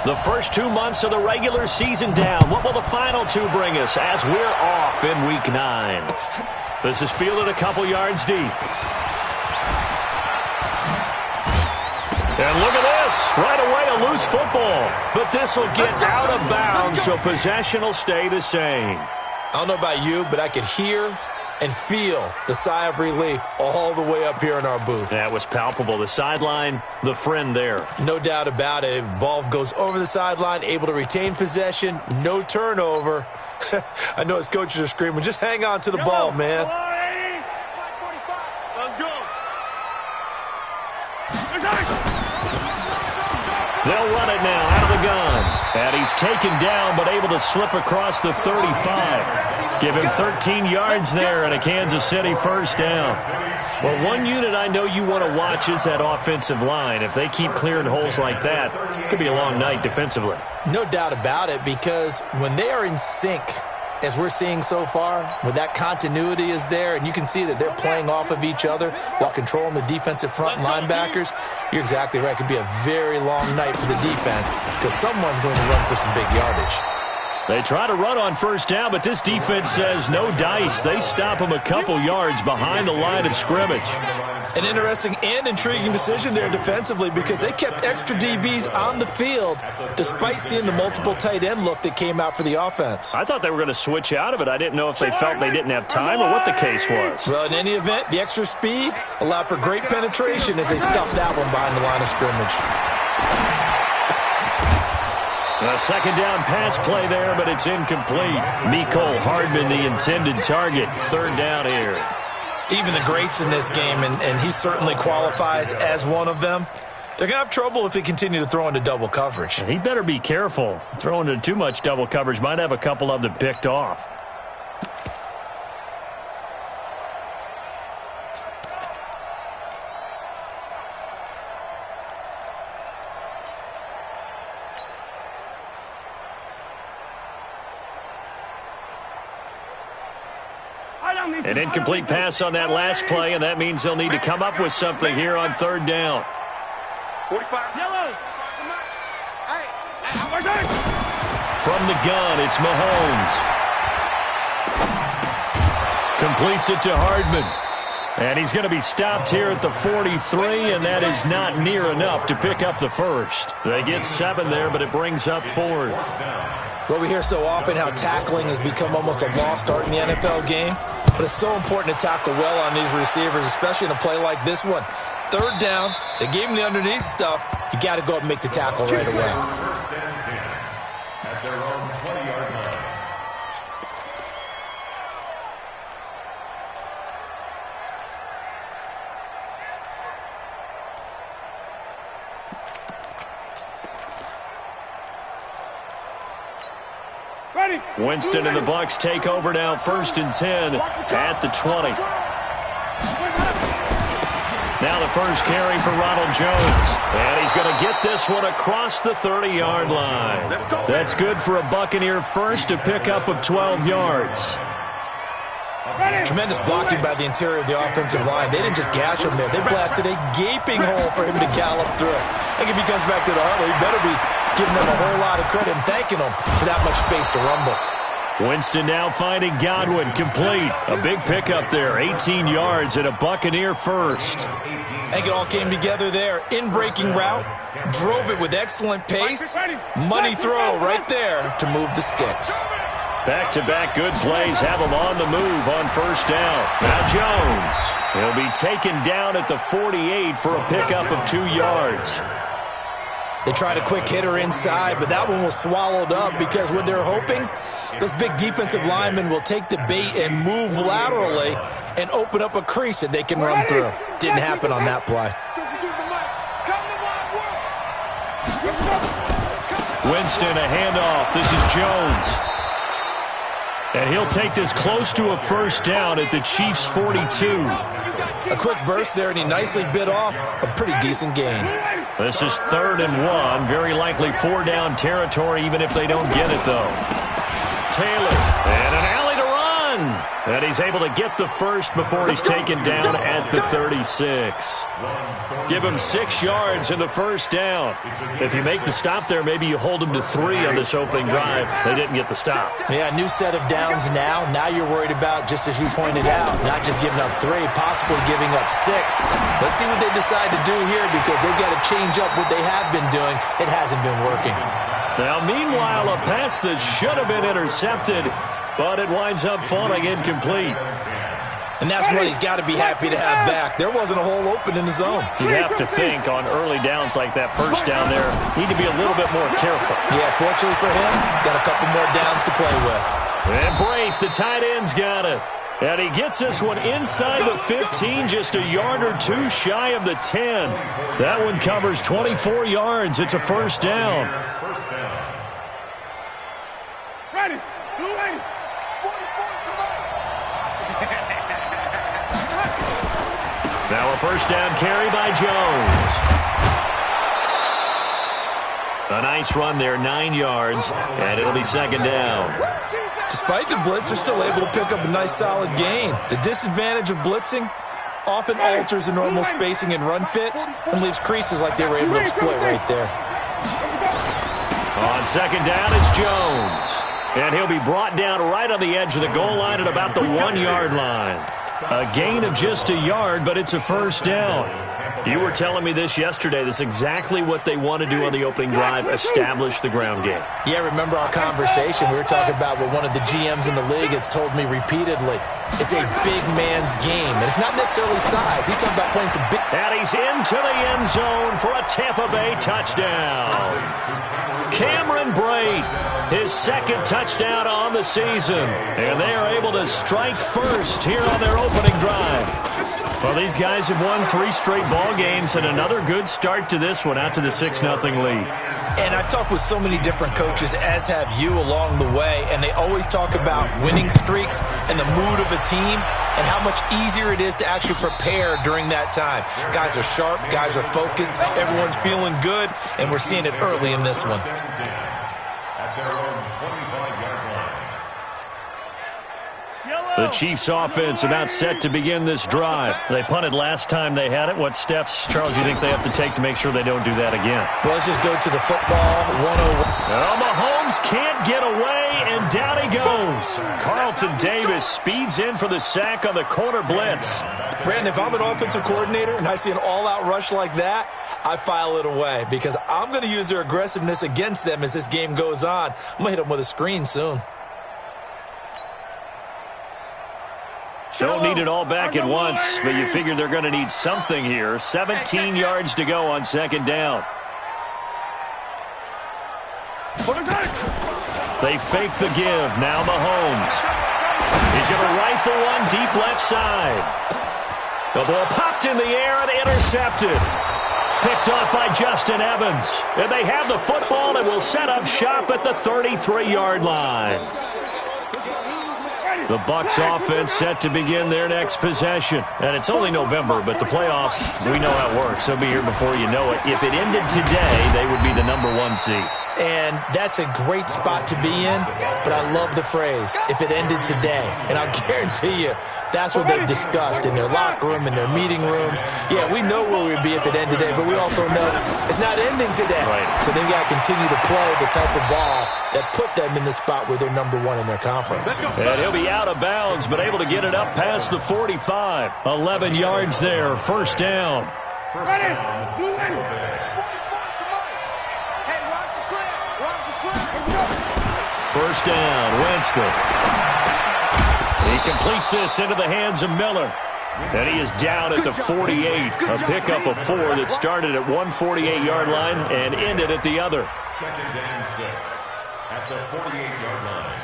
The first 2 months of the regular season down. What will the final 2 bring us as we're off in Week 9? This is fielded a couple yards deep. And look at this. Right away, a loose football. But this will get out of bounds, so possession will stay the same. I don't know about you, but I could hear and feel the sigh of relief all the way up here in our booth. That was palpable. The sideline, the friend there. No doubt about it. If the ball goes over the sideline, able to retain possession, no turnover. I know his coaches are screaming, just hang on to the ball, man. Let's go. They'll run it now out of the gun. And he's taken down but able to slip across the 35. Give him 13 yards there and a Kansas City first down. Well, one unit I know you want to watch is that offensive line. If they keep clearing holes like that, it could be a long night defensively. No doubt about it, because when they are in sync, as we're seeing so far, when that continuity is there and you can see that they're playing off of each other while controlling the defensive front linebackers, you're exactly right. It could be a very long night for the defense because someone's going to run for some big yardage. They try to run on first down, but this defense says no dice. They stop them a couple yards behind the line of scrimmage. An interesting and intriguing decision there defensively because they kept extra DBs on the field despite seeing the multiple tight end look that came out for the offense. I thought they were going to switch out of it. I didn't know if they felt they didn't have time or what the case was. Well, in any event, the extra speed allowed for great penetration as they stuffed that one behind the line of scrimmage. A second down pass play there, but it's incomplete. Mecole Hardman, the intended target. Third down here. Even the greats in this game, and he certainly qualifies as one of them, they're going to have trouble if they continue to throw into double coverage. He better be careful. Throwing into too much double coverage might have a couple of them picked off. An incomplete pass on that last play, and that means they'll need to come up with something here on third down. From the gun, it's Mahomes. Completes it to Hardman. And he's going to be stopped here at the 43, and that is not near enough to pick up the first. They get 7 there, but it brings up 4th. Well, we hear so often how tackling has become almost a lost art in the NFL game. But it's so important to tackle well on these receivers, especially in a play like this one. Third down, they gave him the underneath stuff. You got to go up and make the tackle right away. At their own 20-yard line. Winston and the Bucs take over now, 1st and 10 at the 20. Now the first carry for Ronald Jones. And he's going to get this one across the 30-yard line. That's good for a Buccaneer first to pick up of 12 yards. Tremendous blocking by the interior of the offensive line. They didn't just gash him there. They blasted a gaping hole for him to gallop through. I think if he comes back to the huddle, he better be giving them a whole lot of credit and thanking them for that much space to rumble. Winston now finding Godwin, complete. A big pickup there, 18 yards and a Buccaneer first. I think it all came together there. In-breaking route, drove it with excellent pace. Money throw right there to move the sticks. Back-to-back good plays have him on the move on first down. Now Jones. He'll be taken down at the 48 for a pickup of 2 yards. They tried a quick hitter inside, but that one was swallowed up because what they're hoping, those big defensive linemen will take the bait and move laterally and open up a crease that they can run through. Didn't happen on that play. Winston, a handoff. This is Jones. And he'll take this close to a first down at the Chiefs' 42. A quick burst there, and he nicely bit off a pretty decent gain. This is 3rd and 1. Very likely 4-down territory, even if they don't get it, though. Taylor, and an alley to run. And he's able to get the first before he's taken down at the 36. Give him 6 yards in the first down. If you make the stop there, maybe you hold him to 3 on this opening drive. They didn't get the stop. Yeah, new set of downs now. Now you're worried about, just as you pointed out, not just giving up 3, possibly giving up 6. Let's see what they decide to do here, because they've got to change up what they have been doing. It hasn't been working. Now, meanwhile, a pass that should have been intercepted, but it winds up falling incomplete. And that's what he's got to be happy to have back. There wasn't a hole open in the zone. You have to think on early downs like that, first down there, need to be a little bit more careful. Yeah, fortunately for him, got a couple more downs to play with. And Brate, the tight end's got it. And he gets this one inside the 15, just a yard or 2 shy of the 10. That one covers 24 yards. It's a first down. Ready, 280. Now a first down carry by Jones. A nice run there, 9 yards, and it'll be second down. Despite the blitz, they're still able to pick up a nice, solid gain. The disadvantage of blitzing often alters the normal spacing and run fits and leaves creases like they were able to exploit right there. On second down, it's Jones. And he'll be brought down right on the edge of the goal line at about the 1-yard line. A gain of just a yard, but it's a first down. You were telling me this yesterday. This is exactly what they want to do on the opening drive, establish the ground game. Yeah, remember our conversation? We were talking about what one of the GMs in the league has told me repeatedly. It's a big man's game, and it's not necessarily size. He's talking about playing some big... And he's into the end zone for a Tampa Bay touchdown. Cameron Brate, his second touchdown on the season. And they are able to strike first here on their opening drive. Well, these guys have won 3 straight ball games and another good start to this one, out to the 6-0 lead. And I've talked with so many different coaches, as have you, along the way, and they always talk about winning streaks and the mood of a team and how much easier it is to actually prepare during that time. Guys are sharp, guys are focused, everyone's feeling good, and we're seeing it early in this one. The Chiefs offense about set to begin this drive. They punted last time they had it. What steps, Charles, do you think they have to take to make sure they don't do that again? Well, let's just go to the football 101. Well, Mahomes can't get away, and down he goes. Carlton Davis speeds in for the sack on the corner blitz. Brandon, if I'm an offensive coordinator and I see an all-out rush like that, I file it away because I'm going to use their aggressiveness against them as this game goes on. I'm going to hit them with a screen soon. Don't need it all back at once, but you figure they're going to need something here. 17 yards to go on second down. They fake the give. Now Mahomes. He's going to rifle one deep left side. The ball popped in the air and intercepted. Picked off by Justin Evans. And they have the football and will set up shop at the 33-yard line. The Bucs offense set to begin their next possession. And it's only November, but the playoffs, we know how it works. They'll be here before you know it. If it ended today, they would be the #1 seed. And that's a great spot to be in, but I love the phrase, if it ended today. And I'll guarantee you, that's what they've discussed in their locker room, in their meeting rooms. Yeah, we know where we'd be if it ended today, but we also know it's not ending today. Right. So they've got to continue to play the type of ball that put them in the spot where they're #1 in their conference. And he'll be out of bounds, but able to get it up past the 45. 11 yards there, first down. Ready, First down, Winston. He completes this into the hands of Miller. And he is down at the 48. A pickup of 4 that started at 148-yard line and ended at the other. Second and 6 at the 48-yard line.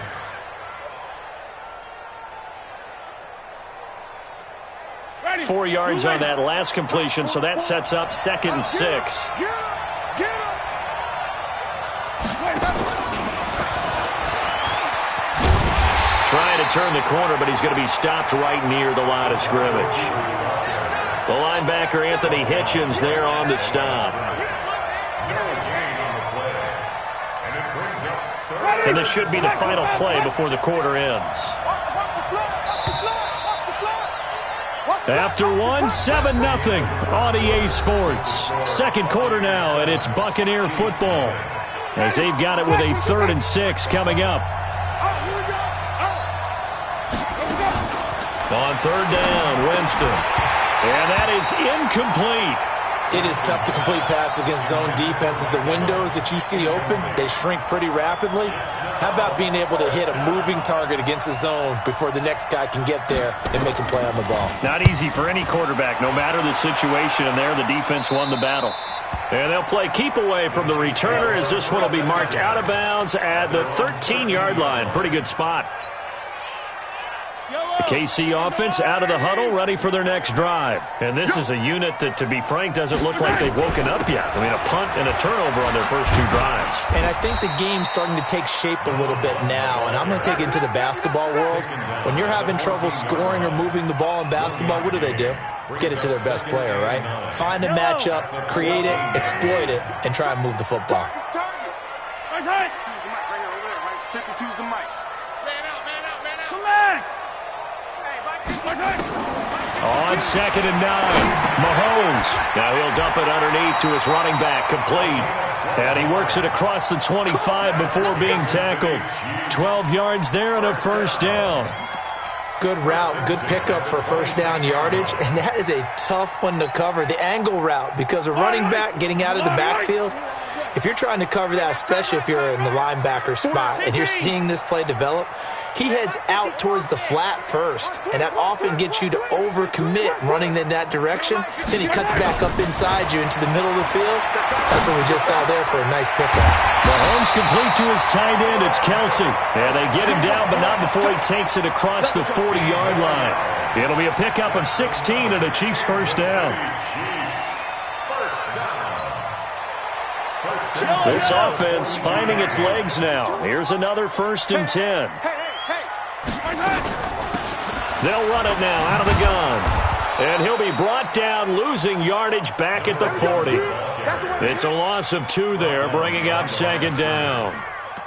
4 yards on that last completion, so that sets up second and 6. Trying to turn the corner, but he's going to be stopped right near the line of scrimmage. The linebacker, Anthony Hitchens, there on the stop. And this should be the final play before the quarter ends. After one, 7-0 on EA Sports. Second quarter now, and it's Buccaneer football as they've got it with a 3rd and 6 coming up. On 3rd down, Winston. And that is incomplete. It is tough to complete passes against zone defenses. The windows that you see open, they shrink pretty rapidly. How about being able to hit a moving target against a zone before the next guy can get there and make a play on the ball? Not easy for any quarterback, no matter the situation, and there the defense won the battle. And they'll play keep away from the returner as this one will be marked out of bounds at the 13-yard line. Pretty good spot. The KC offense out of the huddle, ready for their next drive. And this is a unit that, to be frank, doesn't look like they've woken up yet. I mean, a punt and a turnover on their first 2 drives. And I think the game's starting to take shape a little bit now. And I'm going to take it into the basketball world. When you're having trouble scoring or moving the ball in basketball, what do? Get it to their best player, right? Find a matchup, create it, exploit it, and try and move the football. Choose the mic right here, over there, right? 52's the mic. Man out. Come back! On 2nd and 9, Mahomes. Now he'll dump it underneath to his running back, complete. And he works it across the 25 before being tackled. 12 yards there and a 1st down. Good route, good pickup for 1st down yardage, and that is a tough one to cover. The angle route, because a running back getting out of the backfield, if you're trying to cover that, especially if you're in the linebacker spot and you're seeing this play develop, he heads out towards the flat first, and that often gets you to overcommit running in that direction. Then he cuts back up inside you into the middle of the field. That's what we just saw there for a nice pickup. Mahomes complete to his tight end. It's Kelsey. And they get him down, but not before he takes it across the 40-yard line. It'll be a pickup of 16 and a Chiefs 1st down. This offense finding its legs now. Here's another 1st and 10. They'll run it now out of the gun. And he'll be brought down, losing yardage back at the 40. It's a loss of 2 there, bringing up 2nd down.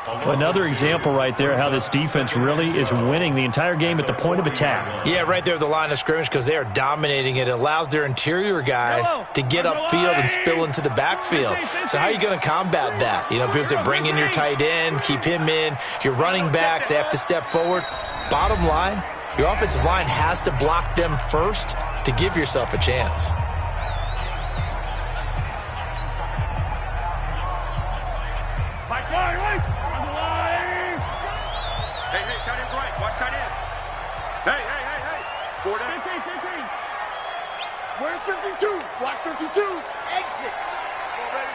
Another example right there how this defense really is winning the entire game at the point of attack. Yeah, right there at the line of scrimmage because they are dominating it. It allows their interior guys to get upfield and spill into the backfield. So how are you going to combat that? You know, people say bring in your tight end, keep him in. Your running backs, they have to step forward. Bottom line, your offensive line has to block them first to give yourself a chance. Hey, tight end's right. Watch tight end. Hey. 4 down. 15. Where's 52? Watch 52. Exit.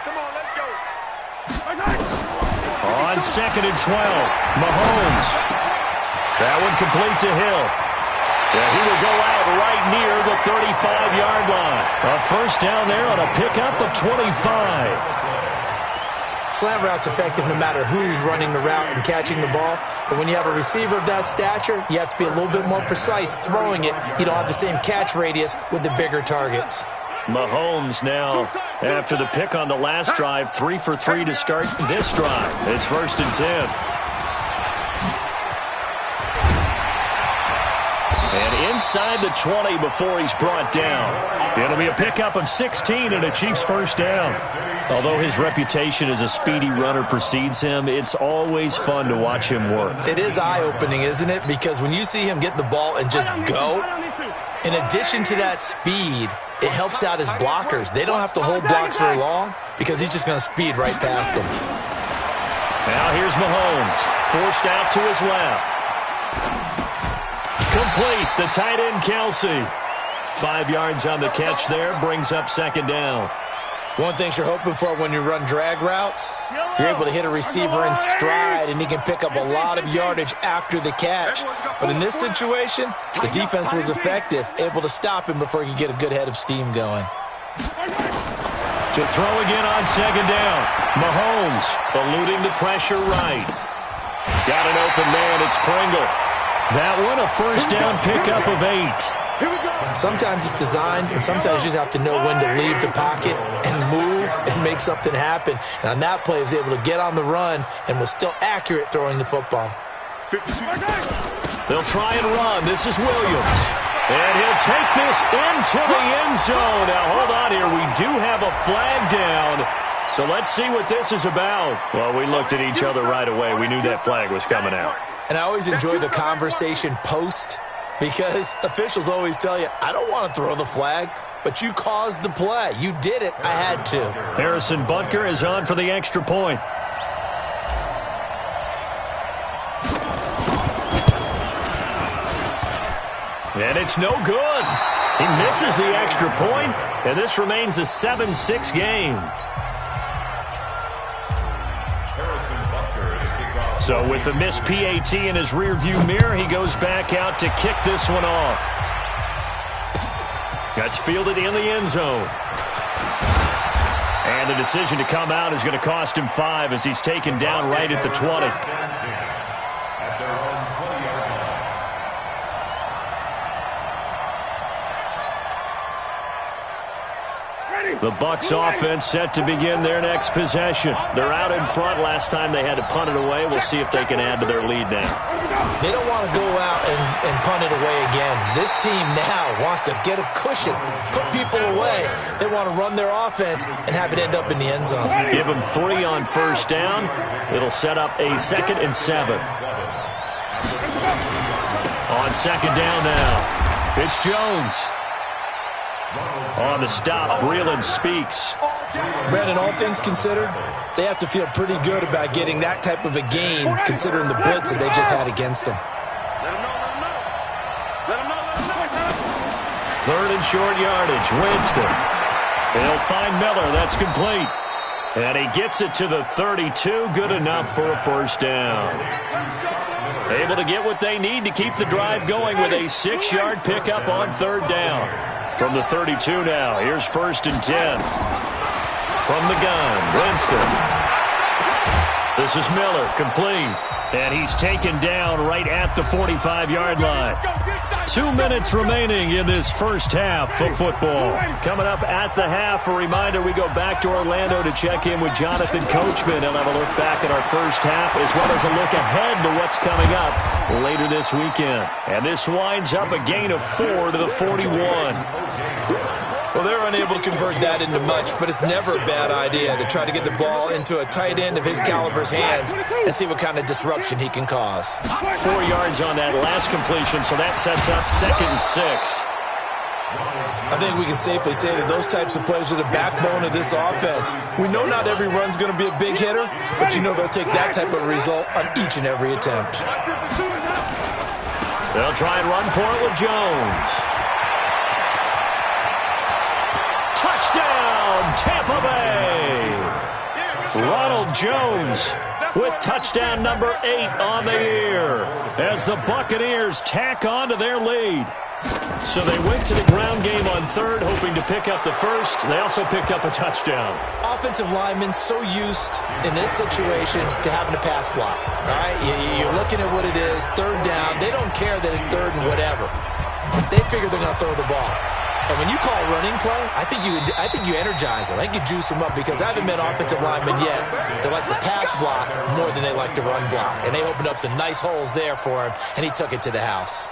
Come on, let's go. On 2nd and 12, Mahomes. That one complete to Hill. Yeah, he will go out right near the 35-yard line. A 1st down there on a pickup of 25. Slant route's effective no matter who's running the route and catching the ball. But when you have a receiver of that stature, you have to be a little bit more precise throwing it. You don't have the same catch radius with the bigger targets. Mahomes now, after the pick on the last drive, 3 for 3 to start this drive. It's 1st and 10. And inside the 20 before he's brought down. It'll be a pickup of 16 and a Chiefs 1st down. Although his reputation as a speedy runner precedes him, it's always fun to watch him work. It is eye-opening, isn't it? Because when you see him get the ball and just go, in addition to that speed, it helps out his blockers. They don't have to hold blocks very long because he's just going to speed right past them. Now here's Mahomes, forced out to his left. Complete, the tight end Kelsey. 5 yards on the catch there, brings up 2nd down. One thing you're hoping for when you run drag routes, you're able to hit a receiver in stride, and he can pick up a lot of yardage after the catch. But in this situation, the defense was effective, able to stop him before he could get a good head of steam going. To throw again on 2nd down. Mahomes eluding the pressure right. Got an open man, it's Pringle. That one a 1st down pickup of 8. Sometimes it's designed, and sometimes you just have to know when to leave the pocket and move and make something happen. And on that play, he was able to get on the run and was still accurate throwing the football. They'll try and run. This is Williams. And he'll take this into the end zone. Now, hold on here. We do have a flag down. So let's see what this is about. Well, we looked at each other right away. We knew that flag was coming out. And I always enjoy the conversation post because officials always tell you, I don't want to throw the flag, but you caused the play. You did it. I had to. Harrison Butker is on for the extra point. And it's no good. He misses the extra point, and this remains a 7-6 game. So with the missed PAT in his rearview mirror, he goes back out to kick this one off. That's fielded in the end zone. And the decision to come out is going to cost him 5 as he's taken down right at the 20. The Bucs offense set to begin their next possession. They're out in front. Last time they had to punt it away. We'll see if they can add to their lead now. They don't want to go out and punt it away again. This team now wants to get a cushion, put people away. They want to run their offense and have it end up in the end zone. Give them 3 on first down. It'll set up a 2nd and 7. On 2nd down now, it's Jones. On the stop, Breeland speaks. Brandon, all things considered, they have to feel pretty good about getting that type of a gain considering the blitz that they just had against them. Third and short yardage, Winston. They'll find Miller, that's complete. And he gets it to the 32, good enough for a first down. Able to get what they need to keep the drive going with a 6-yard pickup on 3rd down. From the 32 now, here's 1st and 10. From the gun, Winston. This is Miller, complete. And he's taken down right at the 45-yard line. 2 minutes remaining in this first half of football. Coming up at the half, a reminder, we go back to Orlando to check in with Jonathan Coachman. He'll have a look back at our first half as well as a look ahead to what's coming up later this weekend. And this winds up a gain of 4 to the 41. Well, they're unable to convert that into much, but it's never a bad idea to try to get the ball into a tight end of his caliber's hands and see what kind of disruption he can cause. 4 yards on that last completion, so that sets up 2nd and 6. I think we can safely say that those types of plays are the backbone of this offense. We know not every run's going to be a big hitter, but you know they'll take that type of result on each and every attempt. They'll try and run for it with Jones. Touchdown, Tampa Bay! Ronald Jones with touchdown number 8 on the year as the Buccaneers tack on to their lead. So they went to the ground game on 3rd, hoping to pick up the first. They also picked up a touchdown. Offensive linemen so used in this situation to having a pass block. All right, you're looking at what it is, 3rd down. They don't care that it's 3rd and whatever. They figure they're going to throw the ball. And when you call running play, I think you energize them. I think you juice them up because I haven't met offensive linemen yet that likes to pass block more than they like to run block. And they opened up some nice holes there for him, and he took it to the house.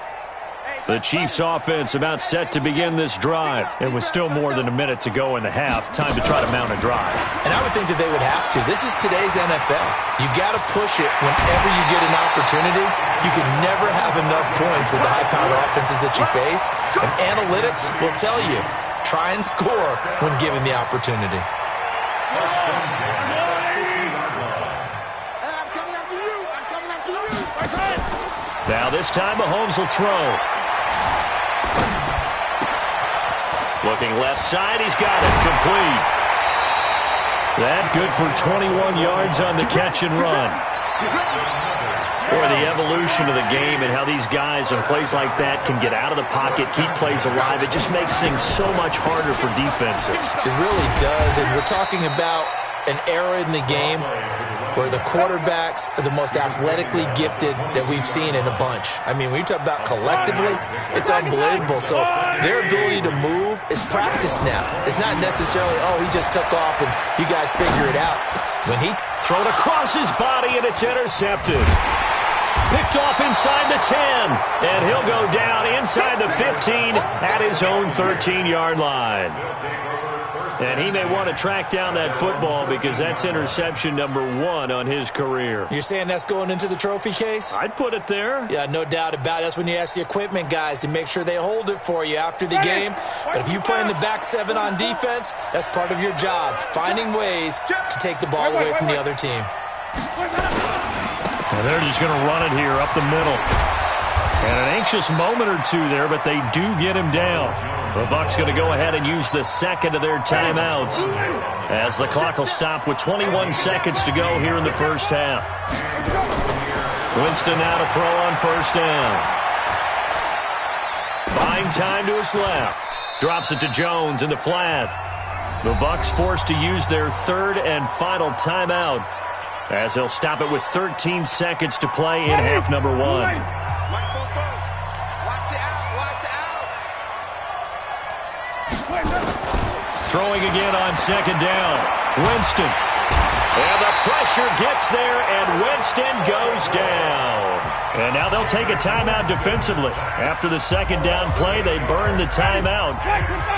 The Chiefs offense about set to begin this drive. It was still more than a minute to go in the half. Time to try to mount a drive. And I would think that they would have to. This is today's NFL. You got to push it whenever you get an opportunity. You can never have enough points with the high-powered offenses that you face. And analytics will tell you, try and score when given the opportunity. Now this time Mahomes will throw. Looking left side, he's got it, complete. That good for 21 yards on the catch and run. Boy, the evolution of the game and how these guys in plays like that can get out of the pocket, keep plays alive, it just makes things so much harder for defenses. It really does, and we're talking about an era in the game where the quarterbacks are the most athletically gifted that we've seen in a bunch. I mean, when you talk about collectively, it's unbelievable. So their ability to move is practiced now. It's not necessarily, oh, he just took off and you guys figure it out. When he thrown across his body and it's intercepted. picked off inside the 10. And he'll go down inside the 15 at his own 13-yard line. And he may want to track down that football because that's interception number 1 on his career. You're saying that's going into the trophy case? I'd put it there. Yeah, no doubt about it. That's when you ask the equipment guys to make sure they hold it for you after the game. But if you play in the back 7 on defense, that's part of your job, finding ways to take the ball away from the other team. And they're just going to run it here up the middle. And an anxious moment or two there, but they do get him down. The Bucs going to go ahead and use the second of their timeouts as the clock will stop with 21 seconds to go here in the first half. Winston now to throw on first down. Buying time to his left. Drops it to Jones in the flat. The Bucs forced to use their third and final timeout as they'll stop it with 13 seconds to play in half number 1. Throwing again on second down. Winston. And the pressure gets there, and Winston goes down. And now they'll take a timeout defensively. After the second down play, they burn the timeout,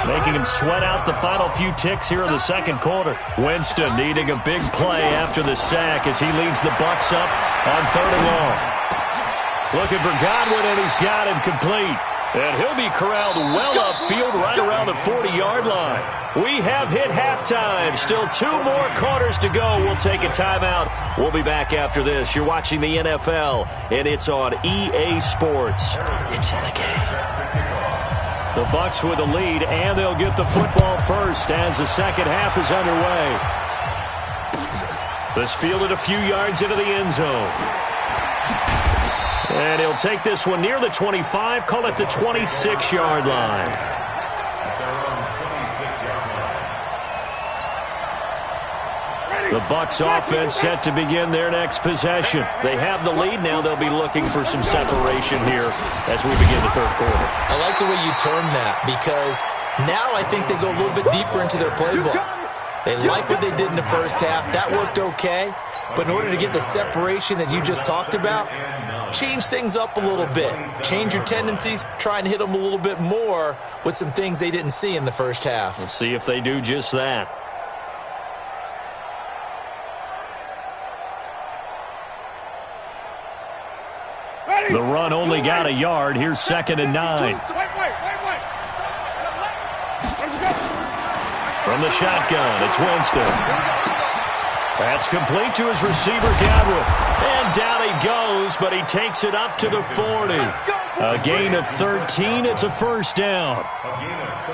making him sweat out the final few ticks here in the second quarter. Winston needing a big play after the sack as he leads the Bucs up on 3rd and long. Looking for Godwin, and he's got him complete. And he'll be corralled well upfield right around the 40-yard line. We have hit halftime. Still 2 more quarters to go. We'll take a timeout. We'll be back after this. You're watching the NFL, and it's on EA Sports. It's in the game. The Bucs with a lead, and they'll get the football first as the second half is underway. This fielded a few yards into the end zone. And he'll take this one near the 25, call it the 26-yard line. The Bucs offense set to begin their next possession. They have the lead. Now they'll be looking for some separation here as we begin the third quarter. I like the way you term that because now I think they go a little bit deeper into their playbook. They like what they did in the first half. That worked okay. But in order to get the separation that you just talked about, change things up a little bit. Change your tendencies. Try and hit them a little bit more with some things they didn't see in the first half. We'll see if they do just that. The run only got a yard. Here's 2nd and 9. From the shotgun, it's Winston. That's complete to his receiver, Godwin. And down he goes, but he takes it up to the 40. A gain of 13. It's a first down.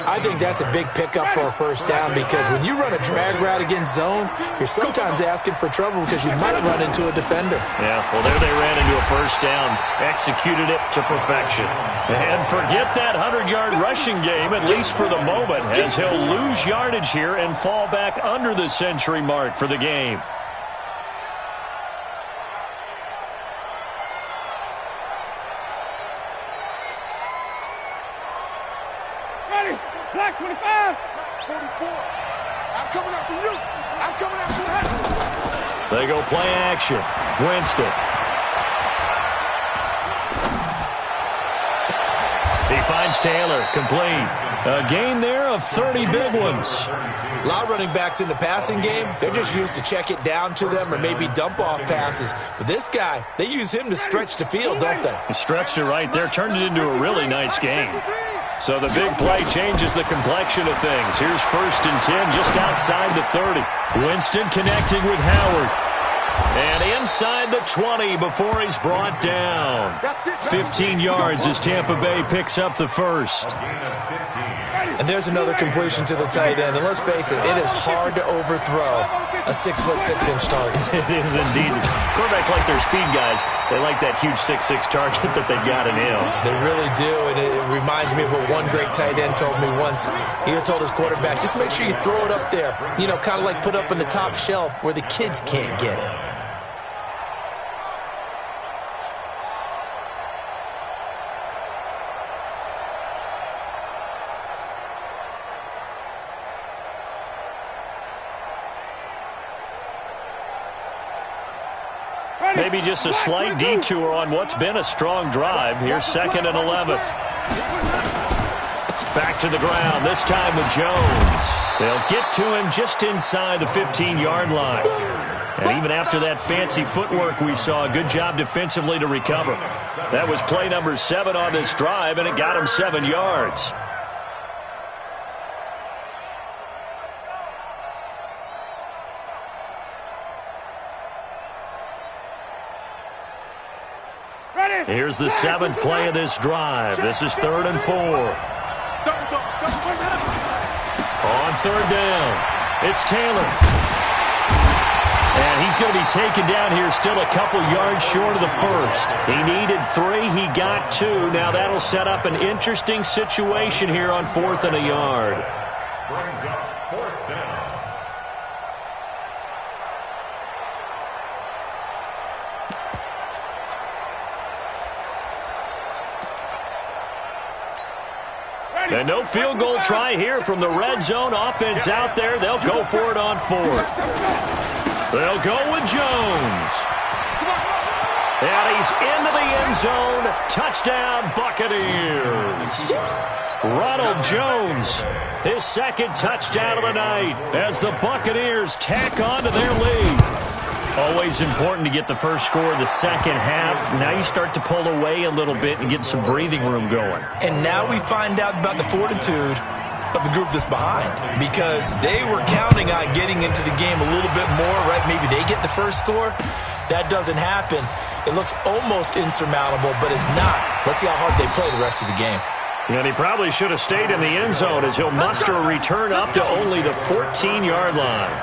I think that's a big pickup for a first down because when you run a drag route against zone, you're sometimes asking for trouble because you might run into a defender. Yeah, well, there they ran into a first down. Executed it to perfection. And forget that 100-yard rushing game, at least for the moment, as he'll lose yardage here and fall back under the century mark for the game. Black 25. 44. I'm coming after you. I'm coming after you. They go play action. Winston. He finds Taylor. Complete. A gain there of 30 big ones. A lot of running backs in the passing game, they're just used to check it down to them or maybe dump off passes. But this guy, they use him to stretch the field, don't they? He stretched it right there, turned it into a really nice game. So the big play changes the complexion of things. Here's 1st and 10 just outside the 30. Winston connecting with Howard. And inside the 20 before he's brought down. 15 yards as Tampa Bay picks up the first. And there's another completion to the tight end. And let's face it is hard to overthrow a 6'6" target. It is indeed. Quarterbacks like their speed guys. They like that huge 6'6" target that they got in him. They really do, and it reminds me of what one great tight end told me once. He told his quarterback, just make sure you throw it up there. You know, kind of like put up on the top shelf where the kids can't get it. Maybe just a slight detour on what's been a strong drive. Here's 2nd and 11. Back to the ground, this time with Jones. They'll get to him just inside the 15-yard line. And even after that fancy footwork we saw, a good job defensively to recover. That was play number 7 on this drive, and it got him 7 yards. Here's the 7th play of this drive. This is 3rd and 4. On 3rd down, it's Taylor. And he's going to be taken down here, still a couple yards short of the first. He needed 3, he got 2. Now that'll set up an interesting situation here on 4th and a yard. Brings up 4th down. And no field goal try here from the red zone. Offense out there. They'll go for it on 4th. They'll go with Jones. And he's into the end zone. Touchdown, Buccaneers. Ronald Jones, his 2nd touchdown of the night as the Buccaneers tack on to their lead. Always important to get the first score of the second half. Now you start to pull away a little bit and get some breathing room going. And now we find out about the fortitude of the group that's behind, because they were counting on getting into the game a little bit more, right? Maybe they get the first score. That doesn't happen. It looks almost insurmountable, but it's not. Let's see how hard they play the rest of the game. And he probably should have stayed in the end zone as he'll muster a return up to only the 14-yard line.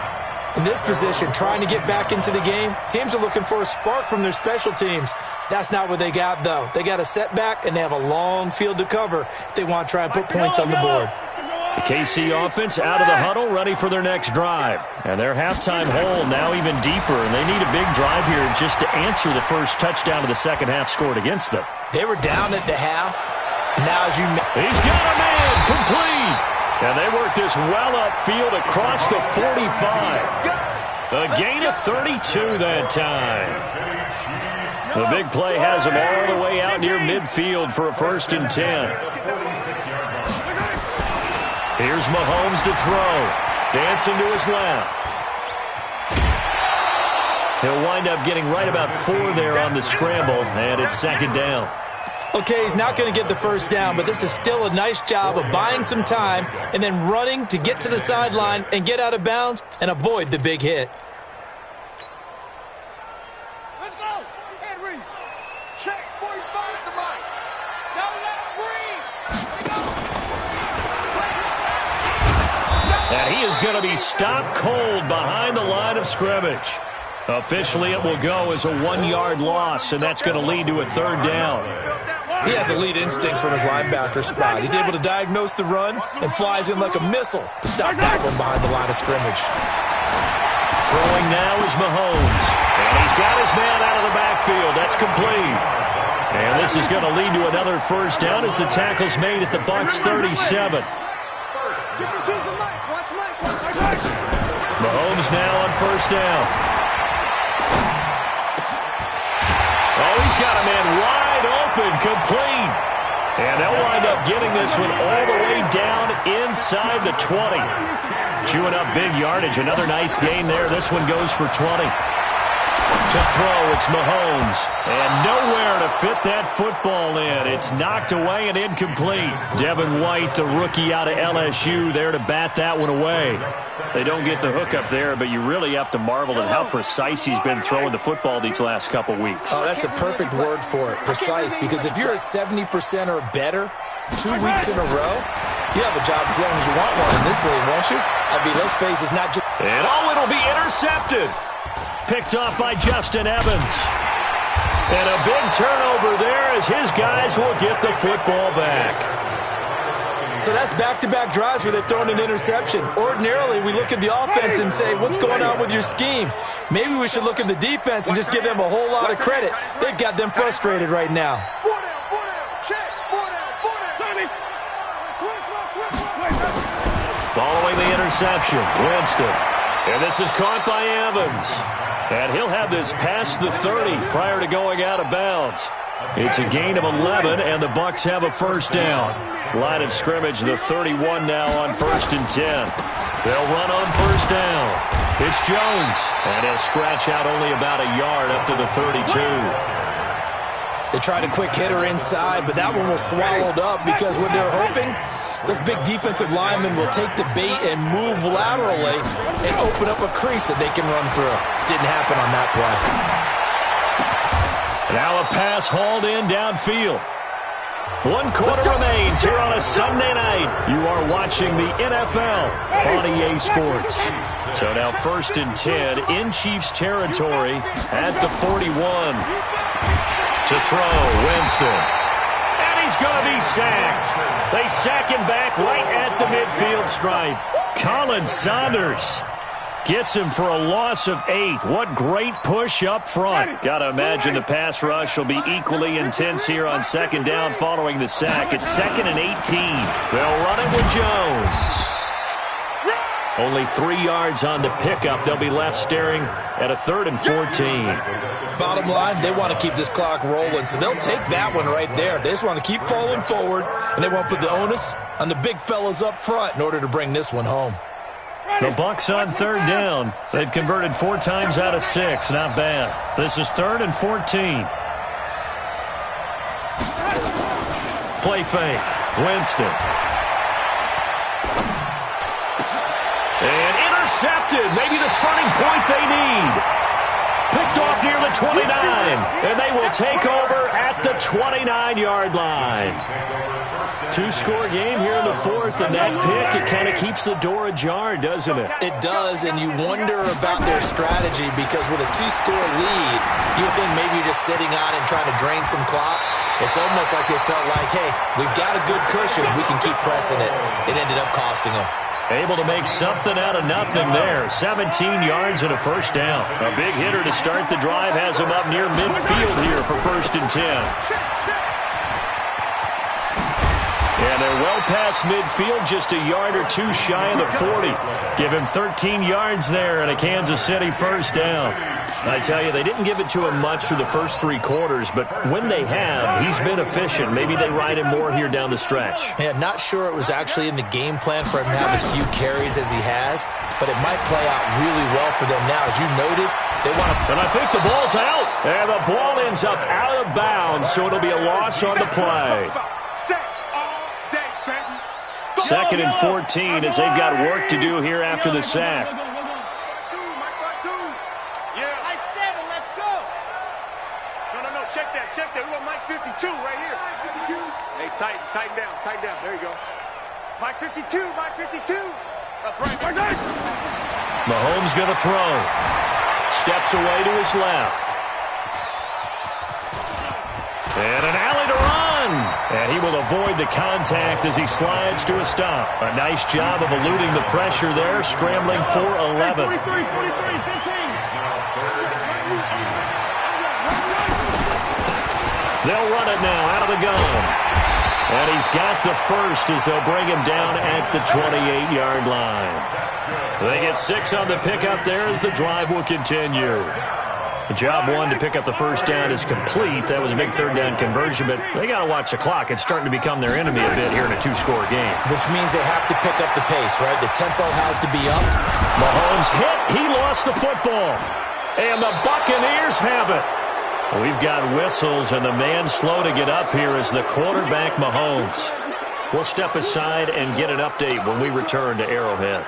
In this position, trying to get back into the game, teams are looking for a spark from their special teams. That's not what they got, though. They got a setback, and they have a long field to cover if they want to try and put points on the board. The KC offense out of the huddle, ready for their next drive. And their halftime hole now even deeper, and they need a big drive here just to answer the first touchdown of the second half scored against them. They were down at the half. Now, as you he's got a man, complete. And they work this well upfield across the 45. A gain of 32 that time. The big play has him all the way out near midfield for a 1st and 10. Here's Mahomes to throw. Dancing to his left. He'll wind up getting right about 4 there on the scramble, and it's 2nd down. Okay, he's not going to get the first down, but this is still a nice job of buying some time and then running to get to the sideline and get out of bounds and avoid the big hit. Let's go. Henry. Check. 45 is the mic. Now we got Green. And he is going to be stopped cold behind the line of scrimmage. Officially, it will go as a 1-yard loss, and that's going to lead to a 3rd down. He has elite instincts from his linebacker spot. He's able to diagnose the run and flies in like a missile to stop that one behind the line of scrimmage. Throwing now is Mahomes. And he's got his man out of the backfield. That's complete. And this is going to lead to another 1st down as the tackle's made at the Bucs 37. Mahomes now on 1st down. Oh, he's got a man wide open, complete. And they'll wind up getting this one all the way down inside the 20. Chewing up big yardage. Another nice gain there. This one goes for 20. To throw, it's Mahomes. And nowhere to fit that football in. It's knocked away and incomplete. Devin White, the rookie out of LSU, there to bat that one away. They don't get the hook up there, but you really have to marvel at how precise he's been throwing the football these last couple weeks. Oh, that's the perfect word for it, precise, because if you're at 70% or better 2 weeks in a row, you have a job as long as you want one in this league, won't you? I mean, let's face it, it's not just... And it'll be intercepted. Picked off by Justin Evans. And a big turnover there as his guys will get the football back. So that's back-to-back drives where they've thrown an interception. Ordinarily, we look at the offense and say, what's going on with your scheme? Maybe we should look at the defense and just give them a whole lot of credit. They've got them frustrated right now. Following the interception, Winston. And this is caught by Evans. And he'll have this past the 30 prior to going out of bounds. It's a gain of 11, and the Bucs have a first down. Line of scrimmage, the 31 now on 1st and 10. They'll run on first down. It's Jones, and he'll scratch out only about a yard up to the 32. They tried a quick hitter inside, but that one was swallowed up because what they're hoping, those big defensive linemen will take the bait and move laterally and open up a crease that they can run through. Didn't happen on that play. Now a pass hauled in downfield. 1 quarter remains here on a Sunday night. You are watching the NFL on EA Sports. So now 1st and 10 in Chiefs territory at the 41. To throw, Winston. And he's going to be sacked. They sack him back right at the midfield stripe. Colin Saunders gets him for a loss of 8. What great push up front. Got to imagine the pass rush will be equally intense here on 2nd down following the sack. It's 2nd and 18. They'll run it with Jones. Only 3 yards on the pickup. They'll be left staring at a 3rd and 14. Bottom line, they want to keep this clock rolling, so they'll take that one right there. They just want to keep falling forward, and they want to put the onus on the big fellas up front in order to bring this one home. The Bucs on 3rd down. They've converted 4 times out of 6. Not bad. This is 3rd and 14. Play fake. Winston. And intercepted. Maybe the turning point they need. Picked off near the 29. And they will take over at the 29-yard line. 2-score game here in the 4th, and that pick, it kind of keeps the door ajar, doesn't it? It does, and you wonder about their strategy because with a 2-score lead, you would think maybe you're just sitting on it and trying to drain some clock. It's almost like they felt like, hey, we've got a good cushion. We can keep pressing it. It ended up costing them. Able to make something out of nothing there. 17 yards and a first down. A big hitter to start the drive has him up near midfield here for 1st and 10. And they're well past midfield, just a yard or 2 shy of the 40. Give him 13 yards there and a Kansas City first down. I tell you, they didn't give it to him much through the first 3 quarters, but when they have, he's been efficient. Maybe they ride him more here down the stretch. Yeah, not sure it was actually in the game plan for him to have as few carries as he has, but it might play out really well for them now. As you noted, they want to... And I think the ball's out. And the ball ends up out of bounds, so it'll be a loss on the play. 2nd and 14 as they've got work to do here after the sack. Check that. We want Mike 52 right here. Hey, tighten down. There you go. Mike 52. That's right. Mahomes going to throw. Steps away to his left. And an alley to run. And he will avoid the contact as he slides to a stop. A nice job of eluding the pressure there, scrambling for 11. 43, 15. They'll run it now out of the gun. And he's got the first as they'll bring him down at the 28-yard line. They get 6 on the pickup there as the drive will continue. The job 1 to pick up the first down is complete. That was a big 3rd down conversion, but they got to watch the clock. It's starting to become their enemy a bit here in a 2-score game. Which means they have to pick up the pace, right? The tempo has to be up. Mahomes hit. He lost the football. And the Buccaneers have it. We've got whistles, and the man slow to get up here is the quarterback, Mahomes. We'll step aside and get an update when we return to Arrowhead.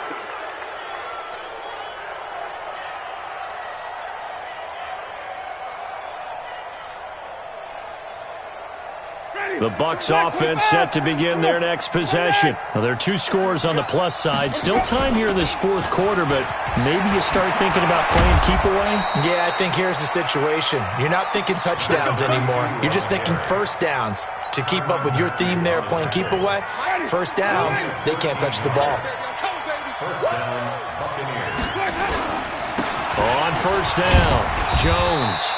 The Bucs offense set to begin their next possession. Now, there are 2 scores on the plus side. Still time here in this 4th quarter, but maybe you start thinking about playing keep away? Yeah, I think here's the situation. You're not thinking touchdowns anymore. You're just thinking first downs. To keep up with your theme there, playing keep away, first downs, they can't touch the ball. On first down, Jones.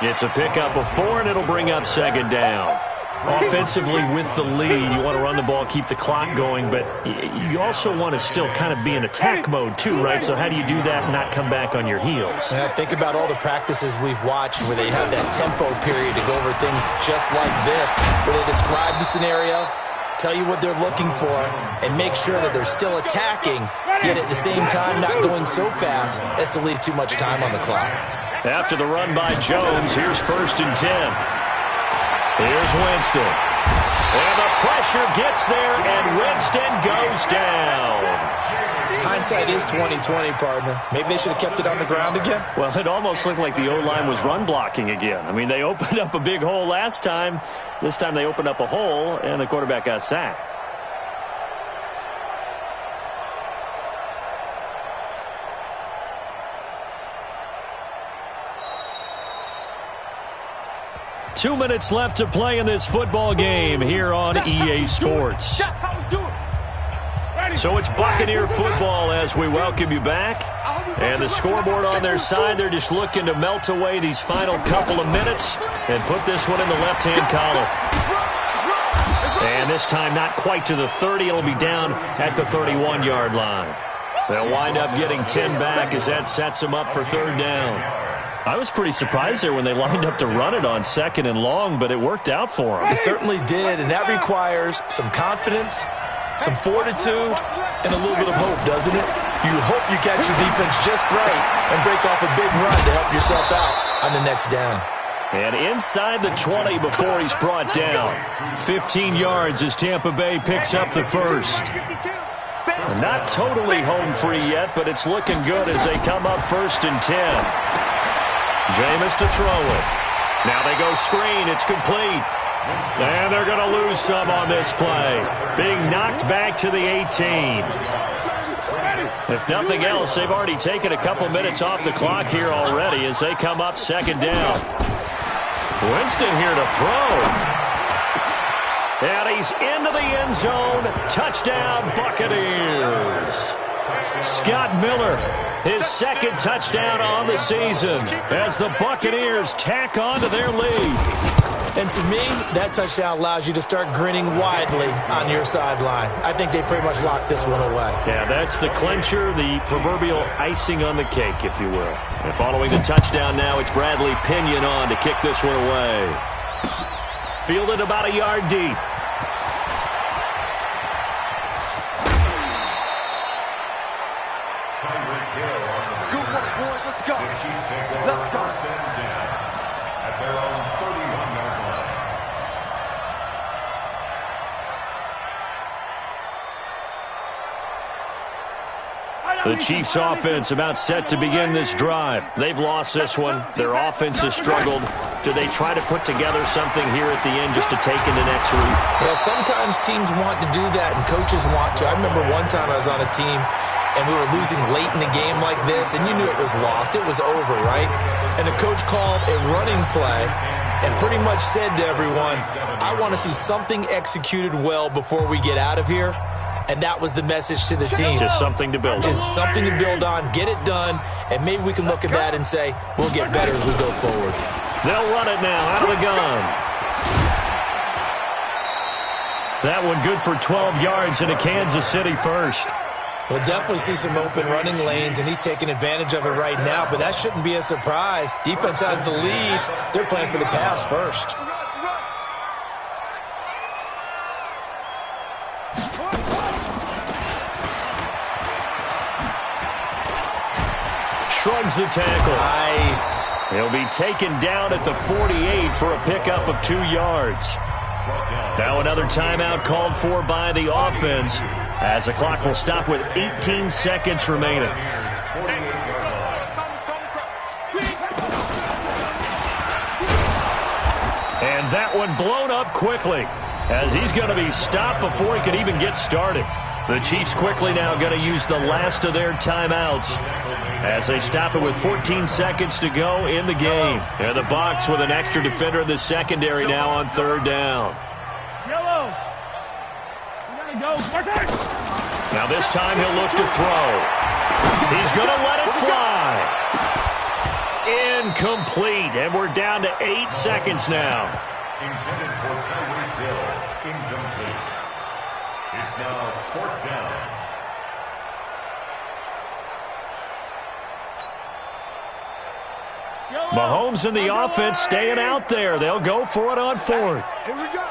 It's a pickup of 4, and it'll bring up 2nd down. Offensively with the lead, you want to run the ball, keep the clock going, but you also want to still kind of be in attack mode too, right? So how do you do that and not come back on your heels? Yeah, think about all the practices we've watched where they have that tempo period to go over things just like this, where they describe the scenario, tell you what they're looking for, and make sure that they're still attacking, yet at the same time not going so fast as to leave too much time on the clock. After the run by Jones, here's 1st and 10. Here's Winston. And the pressure gets there, and Winston goes down. Hindsight is 20/20, partner. Maybe they should have kept it on the ground again. Well, it almost looked like the O-line was run blocking again. I mean, they opened up a big hole last time. This time they opened up a hole, and the quarterback got sacked. Two minutes left to play in this football game here on EA Sports. So it's Buccaneer football as we welcome you back. And the scoreboard on their side, they're just looking to melt away these final couple of minutes and put this one in the left-hand column. And this time not quite to the 30. It'll be down at the 31-yard line. They'll wind up getting 10 back as that sets them up for 3rd down. I was pretty surprised there when they lined up to run it on 2nd and long, but it worked out for them. It certainly did, and that requires some confidence, some fortitude, and a little bit of hope, doesn't it? You hope you catch your defense just right and break off a big run to help yourself out on the next down. And inside the 20 before he's brought down. 15 yards as Tampa Bay picks up the first. Not totally home free yet, but it's looking good as they come up 1st and 10. Jameis to throw it. Now they go screen. It's complete. And they're going to lose some on this play. Being knocked back to the 18. If nothing else, they've already taken a couple minutes off the clock here already as they come up 2nd down. Winston here to throw. And he's into the end zone. Touchdown, Buccaneers. Scott Miller, his 2nd touchdown on the season as the Buccaneers tack on to their lead. And to me, that touchdown allows you to start grinning widely on your sideline. I think they pretty much locked this one away. Yeah, that's the clincher, the proverbial icing on the cake, if you will. And following the touchdown now, it's Bradley Pinion on to kick this one away. Fielded about a yard deep. The Chiefs' offense about set to begin this drive. They've lost this one. Their offense has struggled. Do they try to put together something here at the end just to take into next week? Yeah, sometimes teams want to do that and coaches want to. I remember one time I was on a team and we were losing late in the game like this, and you knew it was lost. It was over, right? And the coach called a running play and pretty much said to everyone, I want to see something executed well before we get out of here. And that was the message to the team. Just something to build on. Just something to build on, get it done, and maybe we can look at that and say, we'll get better as we go forward. They'll run it now out of the gun. That one good for 12 yards into Kansas City first. We'll definitely see some open running lanes, and he's taking advantage of it right now, but that shouldn't be a surprise. Defense has the lead. They're playing for the pass first. Shrugs the tackle. Nice. He'll be taken down at the 48 for a pickup of 2 yards. Now another timeout called for by the offense as the clock will stop with 18 seconds remaining. And that one blown up quickly as he's going to be stopped before he can even get started. The Chiefs quickly now going to use the last of their timeouts as they stop it with 14 seconds to go in the game. And the Bucs with an extra defender in the secondary now on 3rd down. Yellow. We gotta go. Now this time he'll look to throw. He's going to let it fly. Incomplete. And we're down to 8 seconds now. incomplete. It's now 4th down. Mahomes and the offense staying out there. They'll go for it on 4th. Here we go.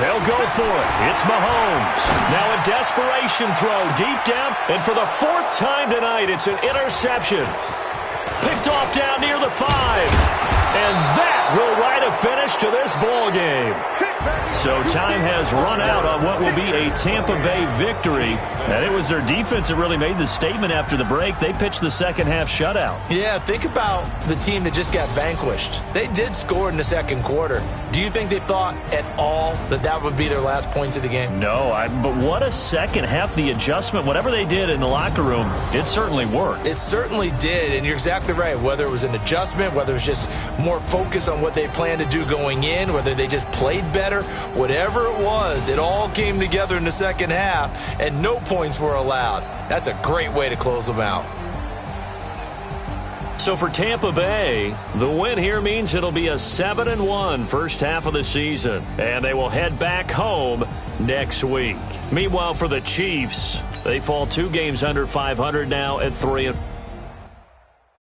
They'll go for it. It's Mahomes. Now a desperation throw deep down, and for the 4th time tonight, it's an interception. Picked off down near the 5. And that will write a finish to this ball game. So time has run out on what will be a Tampa Bay victory. And it was their defense that really made the statement after the break. They pitched the second half shutout. Yeah, think about the team that just got vanquished. They did score in the second quarter. Do you think they thought at all that that would be their last points of the game? No, but what a second half. The adjustment, whatever they did in the locker room, it certainly worked. It certainly did, and you're exactly right. Whether it was an adjustment, whether it was just more focus on what they planned to do going in, whether they just played better, whatever it was, it all came together in the second half, and no points were allowed. That's a great way to close them out. So for Tampa Bay, the win here means it'll be a 7-1 first half of the season, and they will head back home next week. Meanwhile, for the Chiefs, they fall 2 games under 500 now at 3-.